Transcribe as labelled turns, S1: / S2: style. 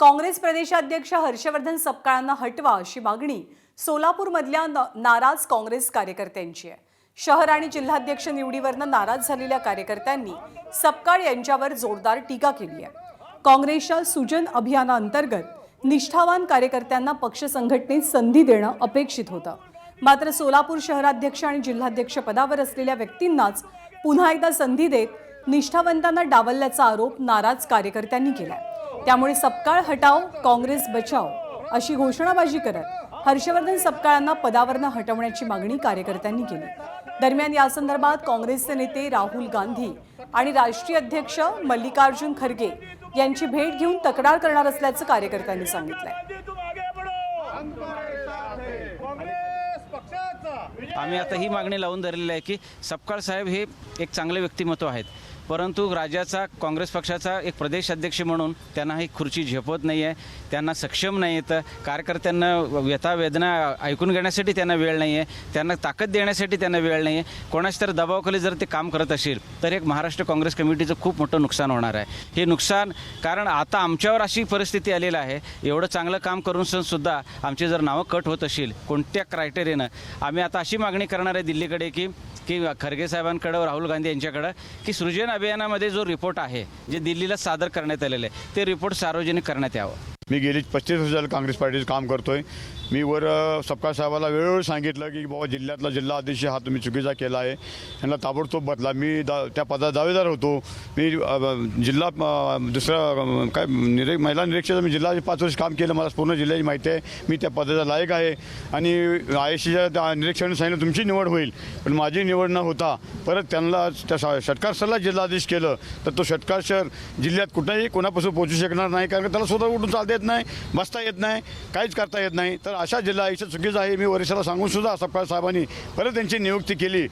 S1: काँग्रेस प्रदेशाध्यक्ष हर्षवर्धन सपकाळांना हटवा अशी मागणी सोलापूरमधल्या नाराज काँग्रेस कार्यकर्त्यांची आहे। शहर आणि जिल्हाध्यक्ष निवडीवरनं नाराज झालेल्या कार्यकर्त्यांनी सपकाळ यांच्यावर जोरदार टीका केली आहे। काँग्रेसच्या सुजन अभियानाअंतर्गत निष्ठावान कार्यकर्त्यांना पक्ष संघटनेत संधी देणं अपेक्षित होतं, मात्र सोलापूर शहराध्यक्ष आणि जिल्हाध्यक्ष पदावर असलेल्या व्यक्तींनाच पुन्हा एकदा संधी देत निष्ठावंतांना डावलल्याचा आरोप नाराज कार्यकर्त्यांनी केलाय। त्यामुळे सपकाळ हटाओ काँग्रेस बचाओ अशी घोषणाबाजी करत हर्षवर्धन सपकाळांना पदावरनं हटवण्याची मागणी कार्यकर्त्यांनी केली। दरम्यान या संदर्भात काँग्रेसचे नेते राहुल गांधी आणि राष्ट्रीय अध्यक्ष मल्लिकार्जुन खरगे यांची भेट घेऊन तक्रार करणार असल्याचं कार्यकर्त्यांनी सांगितलंय।
S2: आम्ही आता ही मागणी लावून धरलेली आहे की सपकाळ साहेब हे एक चांगले व्यक्तिमत्व आहेत, परंतु राज्याचा काँग्रेस पक्षाचा एक प्रदेश अध्यक्ष म्हणून त्यांना ही खुर्ची झेपत नाही आहे, त्यांना सक्षम नाही आहेत, कार्यकर्त्यांना व्यथा वेदना ऐकून घेण्यासाठी त्यांना वेळ नाही आहे, त्यांना ताकद देण्यासाठी त्यांना वेळ नाही आहे। कोणाच तर दबावाखाली जर ते काम करत असेल तर एक महाराष्ट्र काँग्रेस कमिटीचं खूप मोठं नुकसान होणार आहे। हे नुकसान कारण आता आमच्यावर अशी परिस्थिती आलेली आहे, एवढं चांगलं काम करून सुद्धा आमची जर नावं कट होत असेल कोणत्या क्रायटेरियानं, आम्ही आता अशी मागणी करणार आहे दिल्लीकडे की खरगे साहेबांकडे राहुल गांधी यांच्याकडे की सृजन अभियानामध्ये जो रिपोर्ट आहे जे दिल्लीला सादर करण्यात आलेले आहे ते रिपोर्ट सार्वजनिक करण्यात यावं।
S3: मी गेली 35 वर्ष झालं काँग्रेस पार्टीचं काम करतोय। मी वर सपकाळ साहेबाला वेळोवेळी सांगितलं की बाबा जिल्ह्यातला जिल्हा अध्यक्ष हा तुम्ही चुकीचा केला आहे, यांना ताबडतोब बदला। मी त्या पदात दावेदार होतो। मी जिल्हा दुसरा काय महिला निरीक्षक मी जिल्हा 5 वर्ष काम केलं, मला पूर्ण जिल्ह्याची माहिती आहे, मी त्या पदाचा लायक आहे। आणि IACच्या निरीक्षकांनी सांगितलं तुमची निवड होईल, पण माझी निवड न होता परत त्यांना त्या षटकार सरला जिल्हाधीश केलं, तर तो षटकार शहर जिल्ह्यात कुठेही कोणापासून पोहोचू शकणार नाही, कारण त्याला स्वतः उठून चालता येत नाही, बसता येत नाही, काहीच करता येत नाही। तर अशा जिल्हा आयुष्य चुकीचं आहे। मी वरिष्ठाला सांगून सुद्धा सपकाळ साहेबांनी परत त्यांची नियुक्ती केली।